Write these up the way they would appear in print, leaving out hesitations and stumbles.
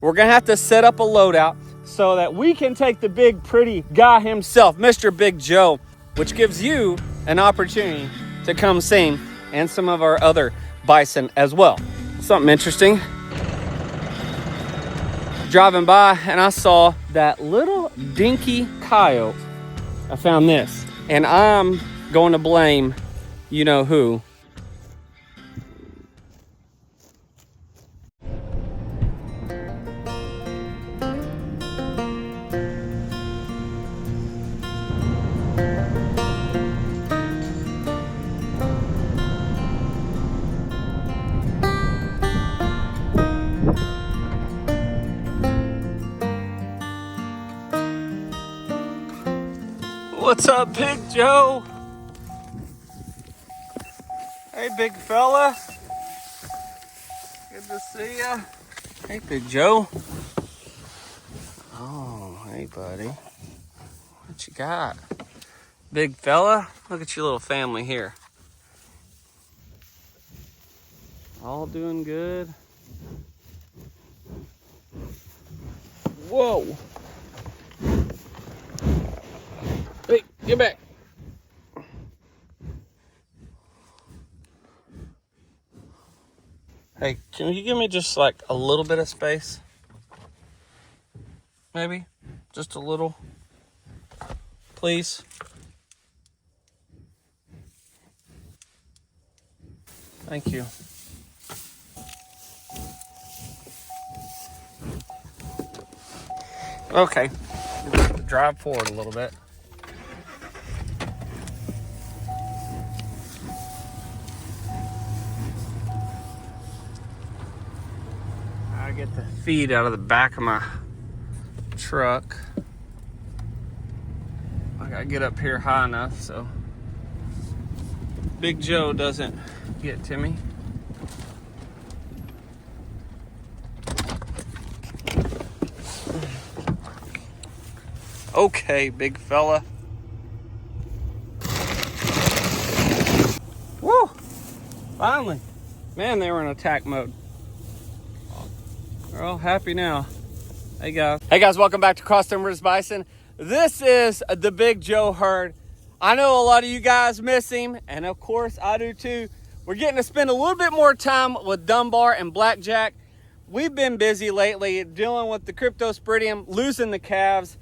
We're gonna have to set up a loadout so that we can take the big pretty guy himself, Mr. Big Joe, which gives you an opportunity to come see him and some of our other bison as well. Something interesting. Driving by and I saw that little dinky coyote. I found this and I'm going to blame you know who. What's up, Big Joe? Hey, big fella. Good to see ya. Hey, Big Joe. Oh, hey, buddy. What you got? Big fella, look at your little family here. All doing good. Whoa. Hey, get back. Hey, can you give me just like a little bit of space? Maybe? Just a little? Please? Thank you. Okay, drive forward a little bit. I get the feed out of the back of my truck. I gotta get up here high enough so Big Joe doesn't get to me. Okay, big fella. Woo! Finally. Man, they were in attack mode. They're all happy now. Hey guys, welcome back to Cross Timbers Bison. This is the Big Joe herd. I know a lot of you guys miss him, and of course I do too. We're getting to spend a little bit more time with Dunbar and Blackjack. We've been busy lately dealing with the cryptosporidium, losing the calves,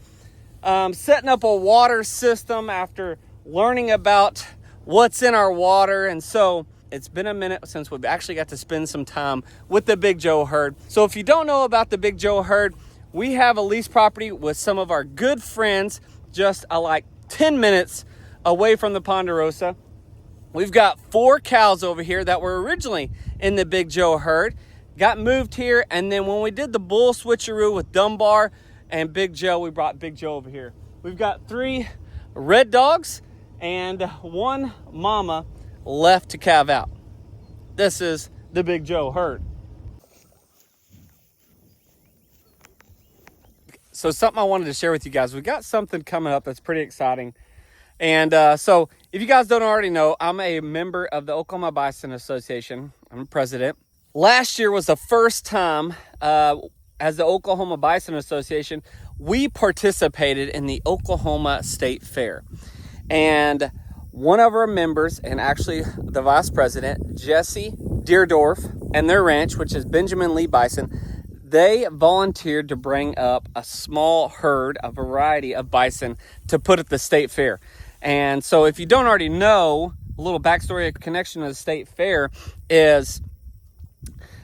setting up a water system after learning about what's in our water. And so it's been a minute since we've actually got to spend some time with the Big Joe herd. So if you don't know about the Big Joe herd, we have a lease property with some of our good friends, just like 10 minutes away from the Ponderosa. We've got 4 cows over here that were originally in the Big Joe herd, got moved here, and then when we did the bull switcheroo with Dunbar and Big Joe, we brought Big Joe over here. We've got 3 red dogs and 1 mama left to calve out. This is the Big Joe herd. So something I wanted to share with you guys. We got something coming up that's pretty exciting. And so if you guys don't already know, I'm a member of the Oklahoma Bison Association. I'm president. Last year was the first time as the Oklahoma Bison Association, we participated in the Oklahoma State Fair. And one of our members, and actually the vice president, Jesse Deerdorf, and their ranch, which is Benjamin Lee Bison, they volunteered to bring up a small herd, a variety of bison to put at the state fair. And so if you don't already know, a little backstory, a connection to the state fair is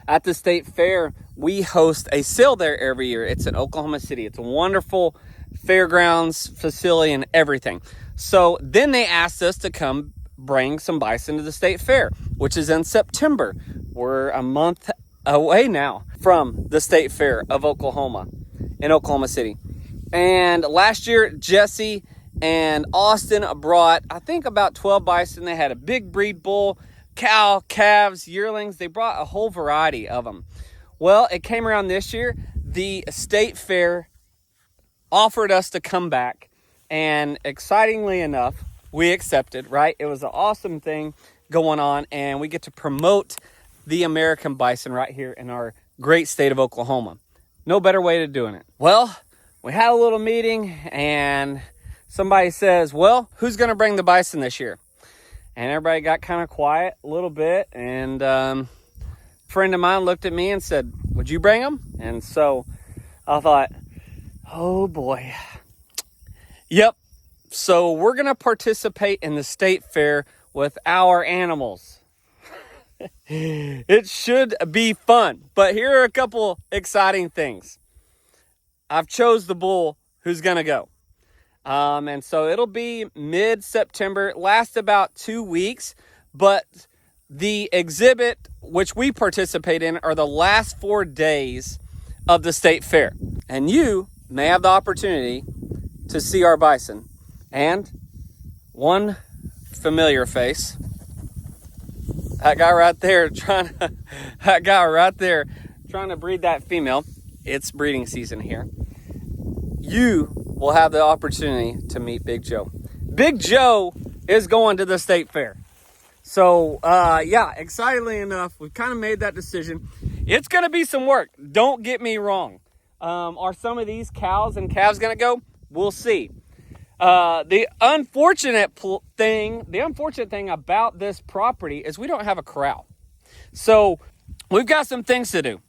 at the state fair, we host a sale there every year. It's in Oklahoma City. It's a wonderful fairgrounds facility and everything. So then they asked us to come bring some bison to the state fair, which is in September. We're a month away now from the state fair of Oklahoma in Oklahoma City. And last year, Jesse and Austin brought, I think, about 12 bison. They had a big breed bull, cow, calves, yearlings. They brought a whole variety of them. Well, it came around this year. The state fair offered us to come back. And excitingly enough, we accepted, right? It was an awesome thing going on. And we get to promote the American bison right here in our great state of Oklahoma. No better way to doing it. Well, we had a little meeting and somebody says, well, who's going to bring the bison this year? And everybody got kind of quiet a little bit. And a friend of mine looked at me and said, would you bring them? And so I thought, oh boy. Yep. So we're going to participate in the state fair with our animals. It should be fun. But here are a couple exciting things. I've chose the bull who's going to go. And so it'll be mid-September, last about 2 weeks. But the exhibit, which we participate in, are the last 4 days of the state fair. And you may have the opportunity to see our bison. And one familiar face, that guy right there trying to breed that female. It's breeding season here. You will have the opportunity to meet Big Joe. Big Joe is going to the state fair. So, yeah, excitedly enough, we've kind of made that decision. It's going to be some work. Don't get me wrong. Are some of these cows and calves going to go? We'll see. The unfortunate thing about this property is we don't have a corral. So we've got some things to do.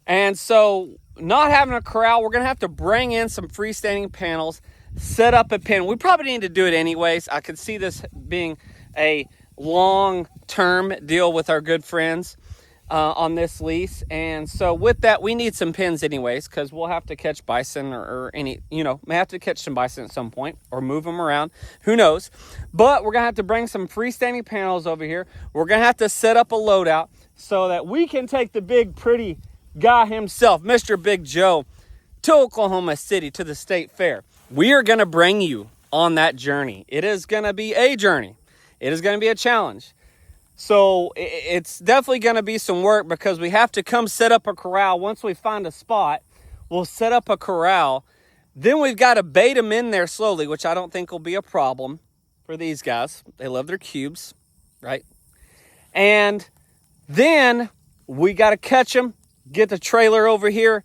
And so not having a corral, we're going to have to bring in some freestanding panels, set up a pen. We probably need to do it anyways. I could see this being a long-term deal with our good friends on this lease. And so with that, we need some pens anyways, because we'll have to catch bison or any, may have to catch some bison at some point or move them around. Who knows? But we're going to have to bring some freestanding panels over here. We're going to have to set up a loadout so that we can take the big, pretty guy himself, Mr. Big Joe, to Oklahoma City, to the state fair. We are going to bring you on that journey. It is going to be a journey. It is going to be a challenge. So it's definitely going to be some work because we have to come set up a corral. Once we find a spot, we'll set up a corral. Then we've got to bait them in there slowly, which I don't think will be a problem for these guys. They love their cubes, right? And then we got to catch them, get the trailer over here,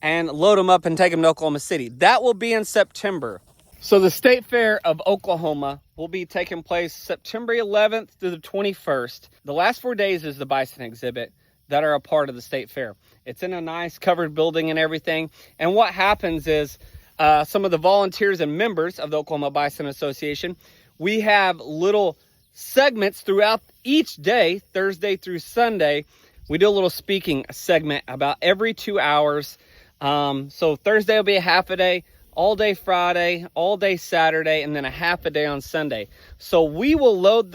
and load them up and take them to Oklahoma City. That will be in September. So the State Fair of Oklahoma will be taking place September 11th through the 21st. The last 4 days is the bison exhibit that are a part of the State Fair. It's in a nice covered building and everything. And what happens is some of the volunteers and members of the Oklahoma Bison Association, we have little segments throughout each day, Thursday through Sunday. We do a little speaking segment about every 2 hours. So Thursday will be a half a day, all day Friday, all day Saturday, and then a half a day on Sunday. So we will load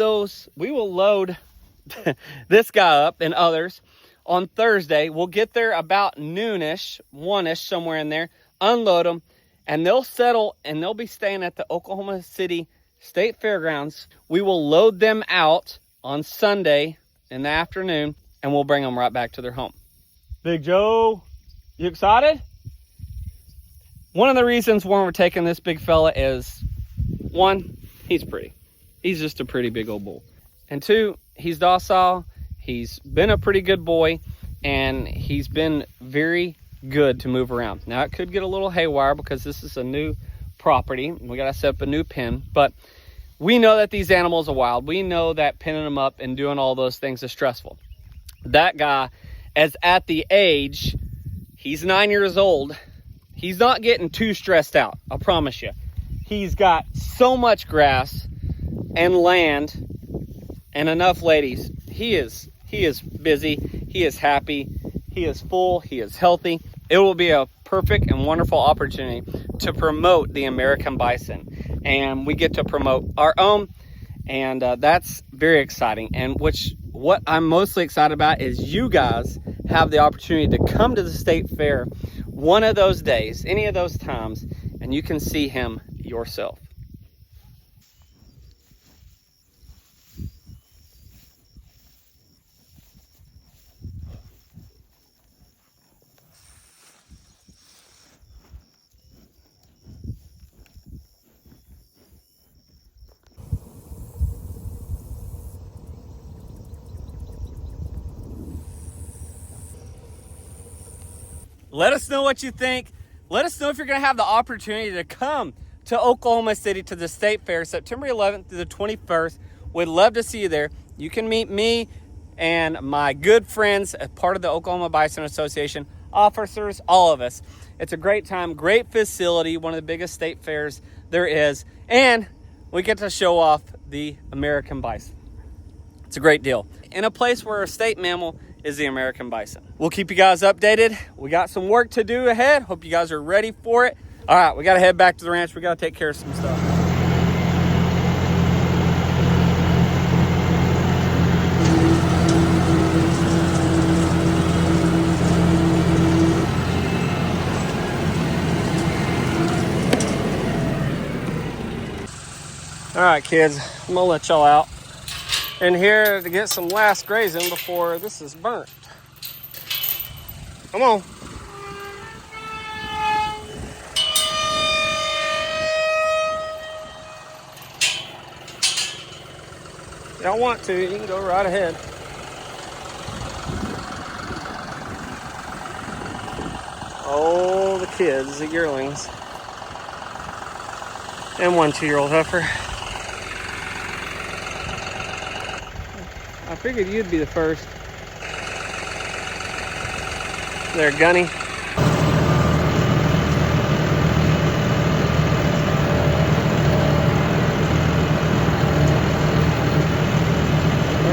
this guy up and others on Thursday. We'll get there about noonish, 1-ish, somewhere in there, unload them, and they'll settle and they'll be staying at the Oklahoma City State Fairgrounds. We will load them out on Sunday in the afternoon, and we'll bring them right back to their home. Big Joe, you excited? One of the reasons why we're taking this big fella is, one, he's pretty. He's just a pretty big old bull. And two, he's docile. He's been a pretty good boy, and he's been very good to move around. Now, it could get a little haywire because this is a new property. We got to set up a new pen, but we know that these animals are wild. We know that pinning them up and doing all those things is stressful. That guy is at the age, he's 9 years old. He's not getting too stressed out, I promise you. He's got so much grass and land and enough ladies. He is busy. He is happy. He is full. He is healthy. It will be a perfect and wonderful opportunity to promote the American bison. And we get to promote our own. And that's very exciting. And what I'm mostly excited about is you guys have the opportunity to come to the state fair one of those days, any of those times, and you can see him yourself. Let us know what you think. Let us know if you're going to have the opportunity to come to Oklahoma City to the State Fair, September 11th through the 21st. We'd love to see you there. You can meet me and my good friends as part of the Oklahoma Bison Association, officers, all of us. It's a great time, great facility, one of the biggest state fairs there is, and we get to show off the American bison. It's a great deal. In a place where a state mammal is the American bison. We'll keep you guys updated. We got some work to do ahead. Hope you guys are ready for it. All right, we got to head back to the ranch. We got to take care of some stuff. All right, kids, I'm gonna let y'all out in here to get some last grazing before this is burnt. Come on. Y'all want to, you can go right ahead. Oh, the kids, the yearlings. And 1 2-year-old heifer. I figured you'd be the first. There, Gunny. I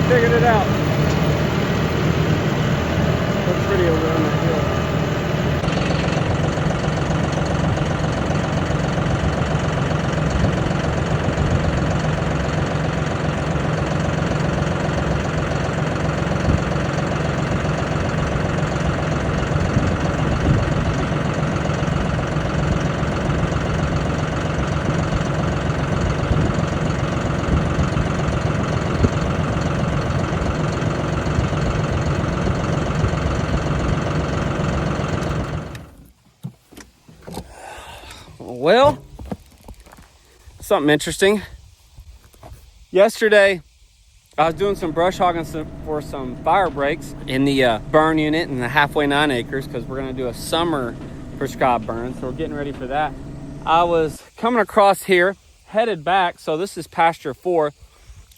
figured it out. Looks pretty over on that hill. Well, something interesting. Yesterday, I was doing some brush hogging for some fire breaks in the burn unit in the halfway 9 acres because we're going to do a summer prescribed burn. So we're getting ready for that. I was coming across here, headed back. So this is pasture 4.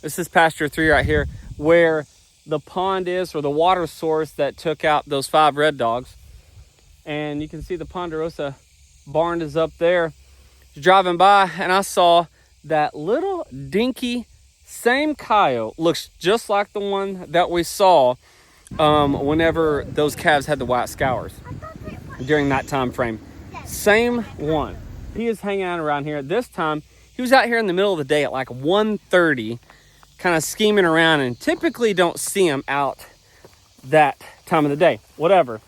This is pasture 3 right here where the pond is, or the water source that took out those 5 red dogs. And you can see the Ponderosa barn is up there. Driving by and I saw that little dinky same coyote, looks just like the one that we saw whenever those calves had the white scours during that time frame. Same one. He is hanging out around here. This time he was out here in the middle of the day at like 1:30, kind of scheming around, and typically don't see him out that time of the day. Whatever.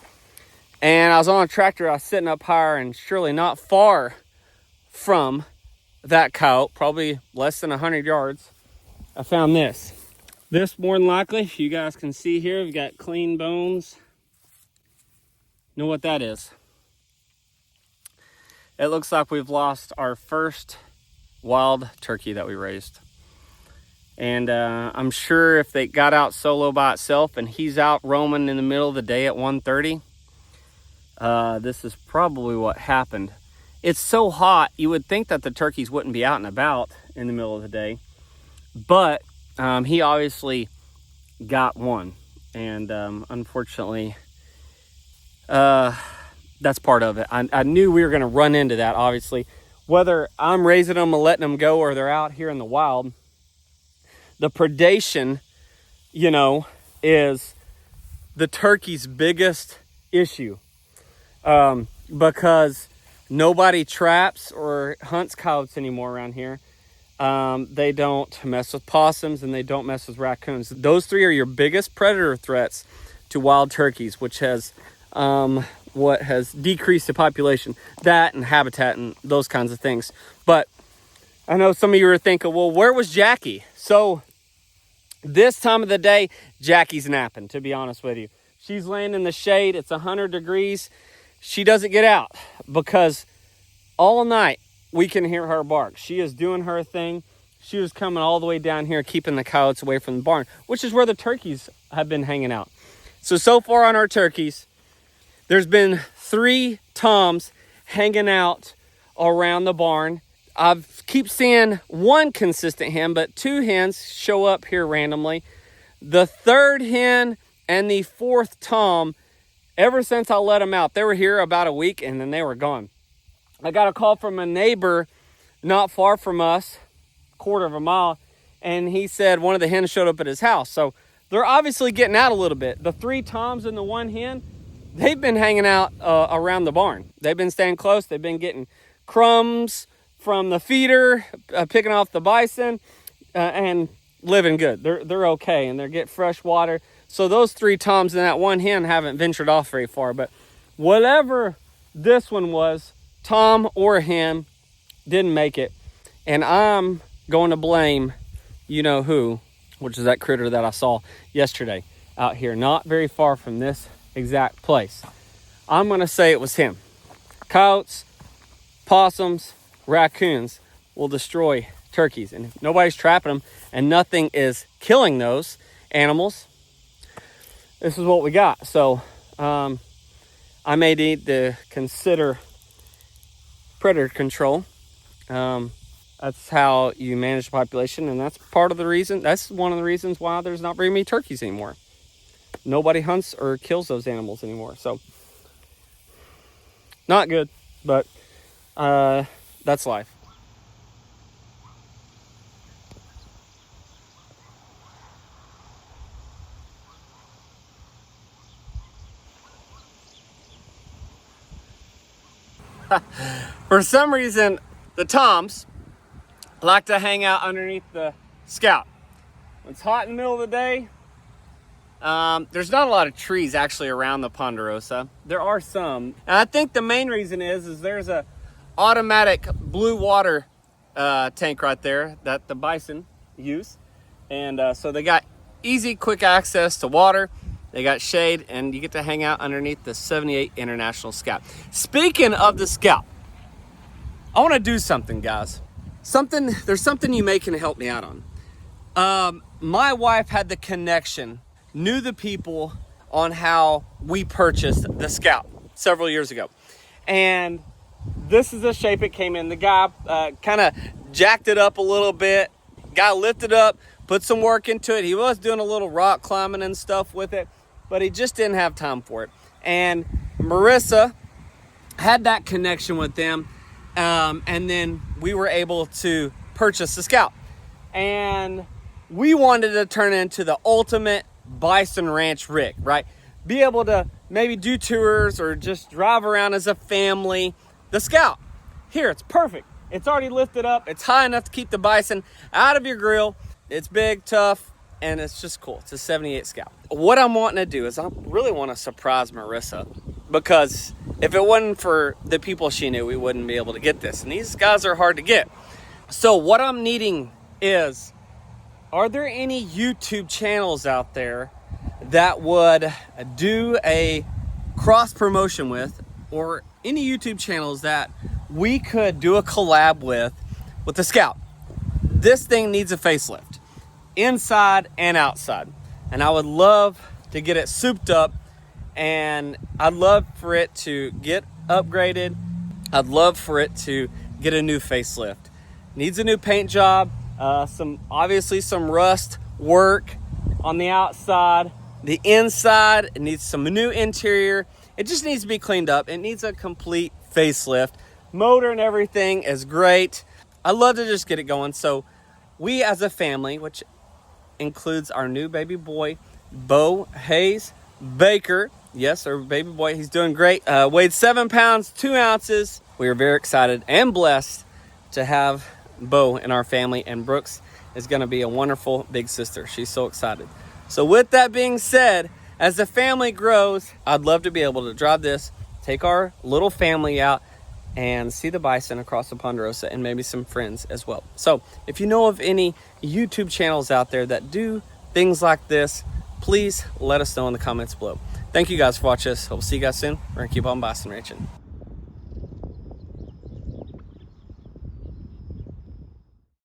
And I was on a tractor. I was sitting up higher, and surely not far from that coyote, probably less than 100 yards, I found this. This, more than likely, if you guys can see here, we've got clean bones. Know what that is? It looks like we've lost our first wild turkey that we raised. And I'm sure if they got out solo by itself and he's out roaming in the middle of the day at 1:30, this is probably what happened. It's so hot, you would think that the turkeys wouldn't be out and about in the middle of the day. But he obviously got one. And unfortunately, that's part of it. I knew we were going to run into that, obviously. Whether I'm raising them and letting them go or they're out here in the wild, the predation, you know, is the turkey's biggest issue. Because nobody traps or hunts coyotes anymore around here. They don't mess with possums and they don't mess with raccoons. Those 3 are your biggest predator threats to wild turkeys, which has what has decreased the population. That and habitat and those kinds of things. But I know some of you are thinking, well, where was Jackie? So this time of the day, Jackie's napping, to be honest with you. She's laying in the shade. It's 100 degrees. She doesn't get out because all night we can hear her bark. She is doing her thing. She was coming all the way down here, keeping the coyotes away from the barn, which is where the turkeys have been hanging out. So far on our turkeys, there's been 3 toms hanging out around the barn. I keep seeing 1 consistent hen, but 2 hens show up here randomly. The 3rd hen and the 4th tom, ever since I let them out, they were here about a week and then they were gone. I got a call from a neighbor not far from us, quarter of a mile, and he said one of the hens showed up at his house. So they're obviously getting out a little bit. The 3 toms and the 1 hen, they've been hanging out around the barn. They've been staying close. They've been getting crumbs from the feeder, picking off the bison, and living good. They're okay, and they're getting fresh water. So those 3 toms and that 1 hen haven't ventured off very far. But whatever this one was, tom or hen, didn't make it. And I'm going to blame you know who, which is that critter that I saw yesterday out here, not very far from this exact place. I'm going to say it was him. Coyotes, possums, raccoons will destroy turkeys, and if nobody's trapping them and nothing is killing those animals, this is what we got. So I may need to consider predator control. That's how you manage the population, and that's part of the reason. That's one of the reasons why there's not very many turkeys anymore. Nobody hunts or kills those animals anymore. So not good, but that's life. For some reason, the toms like to hang out underneath the scout. When it's hot in the middle of the day, there's not a lot of trees actually around the ponderosa. There are some. And I think the main reason is there's a automatic blue water tank right there that the bison use. And so they got easy, quick access to water. They got shade, and you get to hang out underneath the 78 International Scout. Speaking of the Scout, I want to do something, guys. There's something you may can help me out on. My wife had the connection, knew the people on how we purchased the Scout several years ago. And this is the shape it came in. The guy kind of jacked it up a little bit. Guy lifted up, put some work into it. He was doing a little rock climbing and stuff with it, but he just didn't have time for it. And Marissa had that connection with them. And then we were able to purchase the Scout. And we wanted to turn it into the ultimate bison ranch rig, right? Be able to maybe do tours or just drive around as a family. The Scout, here, it's perfect. It's already lifted up. It's high enough to keep the bison out of your grill. It's big, tough, and it's just cool. It's a 78 Scout. What I'm wanting to do is I really want to surprise Marissa, because if it wasn't for the people she knew, we wouldn't be able to get this. And these guys are hard to get. So what I'm needing is, are there any YouTube channels out there that would do a cross promotion with, or any YouTube channels that we could do a collab with the Scout? This thing needs a facelift, inside and outside. And I would love to get it souped up, and I'd love for it to get upgraded. I'd love for it to get a new facelift. Needs a new paint job, obviously some rust work on the outside. The inside, it needs some new interior. It just needs to be cleaned up. It needs a complete facelift. Motor and everything is great. I'd love to just get it going. So we as a family, which includes our new baby boy, Bo Hayes Baker. Yes, our baby boy, he's doing great. Weighed 7 pounds, 2 ounces. We are very excited and blessed to have Bo in our family, and Brooks is going to be a wonderful big sister. She's so excited. So with that being said, as the family grows, I'd love to be able to drive this, take our little family out, and see the bison across the ponderosa, and maybe some friends as well. So if you know of any YouTube channels out there that do things like this, please let us know in the comments below. Thank you guys for watching us. Hope to see you guys soon. We're going to keep on bison ranching.